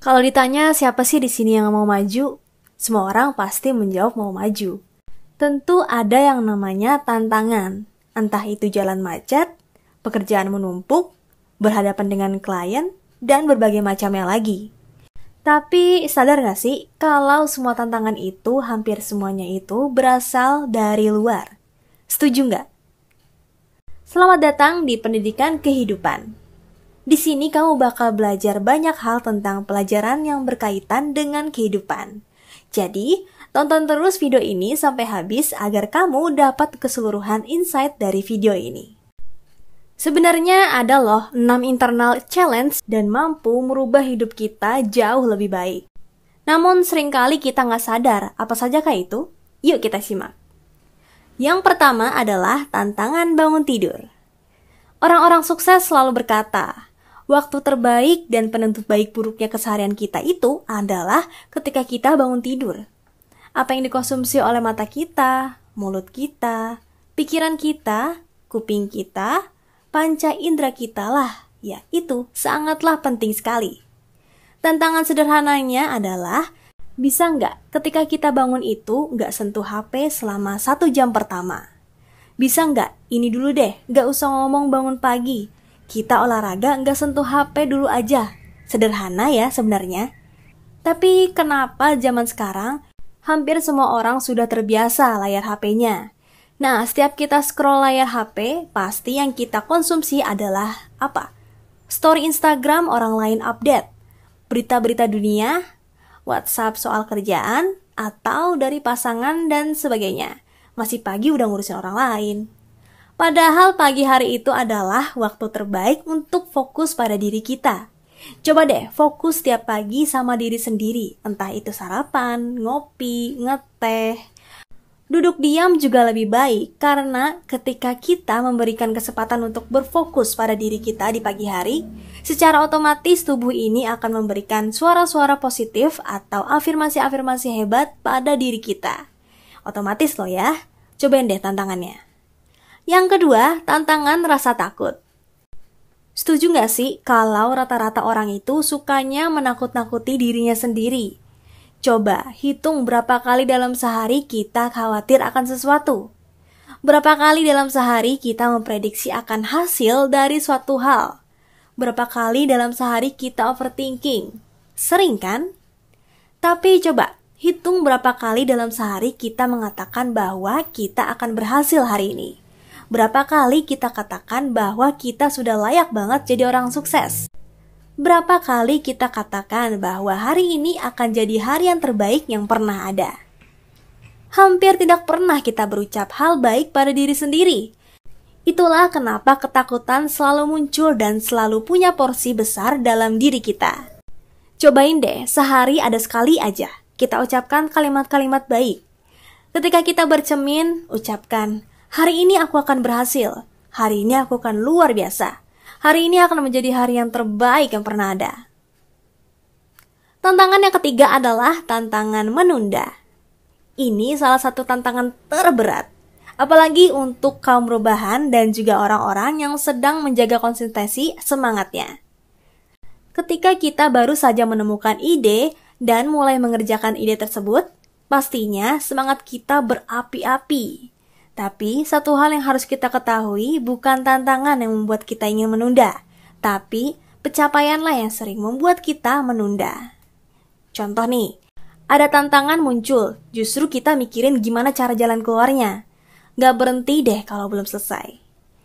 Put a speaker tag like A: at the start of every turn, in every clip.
A: Kalau ditanya siapa sih di sini yang mau maju, semua orang pasti menjawab mau maju. Tentu ada yang namanya tantangan, entah itu jalan macet, pekerjaan menumpuk, berhadapan dengan klien, dan berbagai macamnya lagi. Tapi sadar gak sih kalau semua tantangan itu hampir semuanya itu berasal dari luar? Setuju nggak? Selamat datang di Pendidikan Kehidupan. Di sini kamu bakal belajar banyak hal tentang pelajaran yang berkaitan dengan kehidupan. Jadi, tonton terus video ini sampai habis agar kamu dapat keseluruhan insight dari video ini. Sebenarnya ada loh 6 internal challenge dan mampu merubah hidup kita jauh lebih baik. Namun seringkali kita nggak sadar apa sajakah itu? Yuk kita simak. Yang pertama adalah tantangan bangun tidur. Orang-orang sukses selalu berkata, waktu terbaik dan penentu baik buruknya keseharian kita itu adalah ketika kita bangun tidur. Apa yang dikonsumsi oleh mata kita, mulut kita, pikiran kita, kuping kita, panca indera kita lah, ya itu sangatlah penting sekali. Tantangan sederhananya adalah, bisa nggak ketika kita bangun itu nggak sentuh HP selama 1 jam pertama? Bisa nggak ini dulu deh, nggak usah ngomong bangun pagi, kita olahraga nggak sentuh HP dulu aja. Sederhana ya sebenarnya. Tapi kenapa zaman sekarang hampir semua orang sudah terbiasa layar HP-nya? Nah, setiap kita scroll layar HP, pasti yang kita konsumsi adalah apa? Story Instagram orang lain update, berita-berita dunia, WhatsApp soal kerjaan, atau dari pasangan dan sebagainya. Masih pagi udah ngurusin orang lain. Padahal pagi hari itu adalah waktu terbaik untuk fokus pada diri kita. Coba deh fokus tiap pagi sama diri sendiri, entah itu sarapan, ngopi, ngeteh. Duduk diam juga lebih baik karena ketika kita memberikan kesempatan untuk berfokus pada diri kita di pagi hari, secara otomatis tubuh ini akan memberikan suara-suara positif atau afirmasi-afirmasi hebat pada diri kita. Otomatis loh ya, cobain deh tantangannya. Yang kedua, tantangan rasa takut. Setuju gak sih kalau rata-rata orang itu sukanya menakut-nakuti dirinya sendiri? Coba hitung berapa kali dalam sehari kita khawatir akan sesuatu. Berapa kali dalam sehari kita memprediksi akan hasil dari suatu hal. Berapa kali dalam sehari kita overthinking. Sering kan? Tapi coba hitung berapa kali dalam sehari kita mengatakan bahwa kita akan berhasil hari ini. Berapa kali kita katakan bahwa kita sudah layak banget jadi orang sukses? Berapa kali kita katakan bahwa hari ini akan jadi hari yang terbaik yang pernah ada? Hampir tidak pernah kita berucap hal baik pada diri sendiri. Itulah kenapa ketakutan selalu muncul dan selalu punya porsi besar dalam diri kita. Cobain deh, sehari ada sekali aja kita ucapkan kalimat-kalimat baik. Ketika kita bercermin, ucapkan, hari ini aku akan berhasil, hari ini aku akan luar biasa, hari ini akan menjadi hari yang terbaik yang pernah ada. Tantangan yang ketiga adalah tantangan menunda. Ini salah satu tantangan terberat, apalagi untuk kaum rebahan dan juga orang-orang yang sedang menjaga konsistensi semangatnya. Ketika kita baru saja menemukan ide dan mulai mengerjakan ide tersebut, pastinya semangat kita berapi-api. Tapi satu hal yang harus kita ketahui bukan tantangan yang membuat kita ingin menunda, tapi pencapaianlah yang sering membuat kita menunda. Contoh nih, ada tantangan muncul, justru kita mikirin gimana cara jalan keluarnya. Gak berhenti deh kalau belum selesai.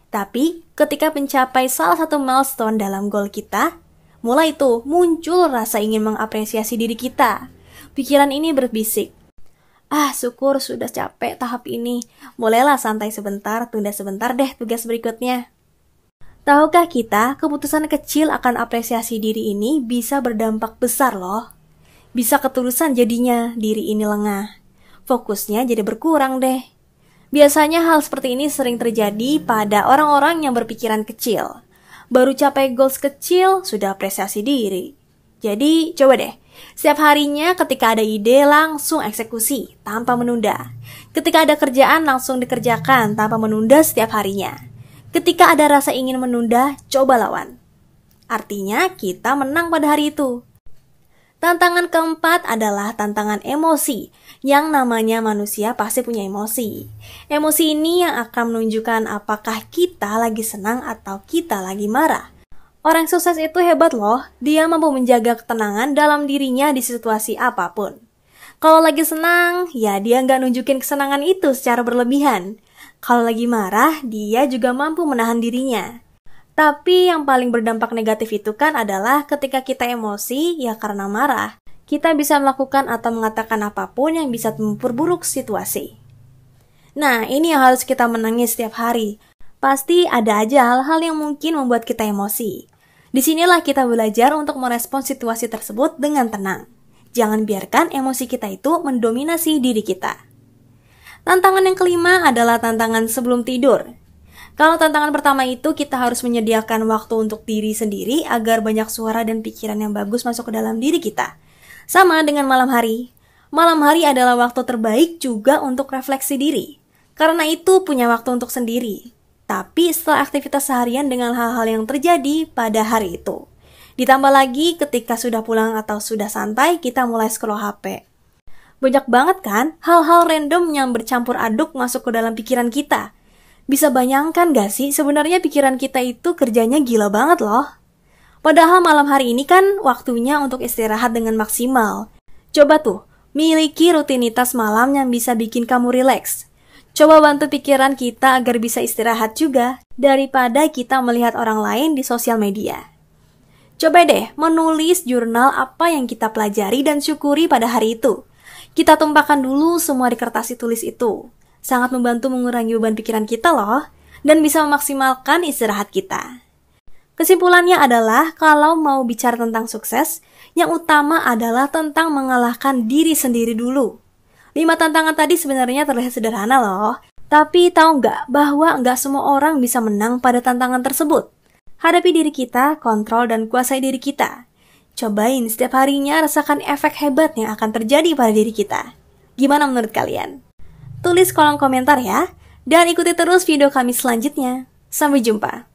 A: Tapi ketika mencapai salah satu milestone dalam goal kita, mulai tuh muncul rasa ingin mengapresiasi diri kita. Pikiran ini berbisik, syukur sudah capek tahap ini. Bolehlah santai sebentar, tunda sebentar deh tugas berikutnya. Tahukah kita, keputusan kecil akan apresiasi diri ini bisa berdampak besar loh. Bisa ketulusan jadinya diri ini lengah. Fokusnya jadi berkurang deh. Biasanya hal seperti ini sering terjadi pada orang-orang yang berpikiran kecil. Baru capai goals kecil, sudah apresiasi diri. Jadi, coba deh. Setiap harinya ketika ada ide langsung eksekusi tanpa menunda. Ketika ada kerjaan langsung dikerjakan tanpa menunda setiap harinya. Ketika ada rasa ingin menunda, coba lawan. Artinya kita menang pada hari itu. Tantangan keempat adalah tantangan emosi. Yang namanya manusia pasti punya emosi. Emosi ini yang akan menunjukkan apakah kita lagi senang atau kita lagi marah. Orang sukses itu hebat loh, dia mampu menjaga ketenangan dalam dirinya di situasi apapun. Kalau lagi senang, ya dia nggak nunjukin kesenangan itu secara berlebihan. Kalau lagi marah, dia juga mampu menahan dirinya. Tapi yang paling berdampak negatif itu kan adalah ketika kita emosi, ya karena marah, kita bisa melakukan atau mengatakan apapun yang bisa memperburuk situasi. Nah, ini yang harus kita menangis setiap hari. Pasti ada aja hal-hal yang mungkin membuat kita emosi. Disinilah kita belajar untuk merespons situasi tersebut dengan tenang. Jangan biarkan emosi kita itu mendominasi diri kita. Tantangan yang kelima adalah tantangan sebelum tidur. Kalau tantangan pertama itu kita harus menyediakan waktu untuk diri sendiri agar banyak suara dan pikiran yang bagus masuk ke dalam diri kita. Sama dengan malam hari. Malam hari adalah waktu terbaik juga untuk refleksi diri. Karena itu punya waktu untuk sendiri. Tapi setelah aktivitas seharian dengan hal-hal yang terjadi pada hari itu. Ditambah lagi ketika sudah pulang atau sudah santai, kita mulai scroll HP. Banyak banget kan hal-hal random yang bercampur aduk masuk ke dalam pikiran kita. Bisa bayangkan gak sih sebenarnya pikiran kita itu kerjanya gila banget loh. Padahal malam hari ini kan waktunya untuk istirahat dengan maksimal. Coba tuh, miliki rutinitas malam yang bisa bikin kamu rileks. Coba bantu pikiran kita agar bisa istirahat juga daripada kita melihat orang lain di sosial media. Coba deh menulis jurnal apa yang kita pelajari dan syukuri pada hari itu. Kita tumpahkan dulu semua di kertas tulis itu. Sangat membantu mengurangi beban pikiran kita loh, dan bisa memaksimalkan istirahat kita. Kesimpulannya adalah, kalau mau bicara tentang sukses, yang utama adalah tentang mengalahkan diri sendiri dulu. 5 tantangan tadi sebenarnya terlihat sederhana loh, tapi tahu nggak bahwa nggak semua orang bisa menang pada tantangan tersebut? Hadapi diri kita, kontrol dan kuasai diri kita. Cobain setiap harinya rasakan efek hebat yang akan terjadi pada diri kita. Gimana menurut kalian? Tulis kolom komentar ya, dan ikuti terus video kami selanjutnya. Sampai jumpa.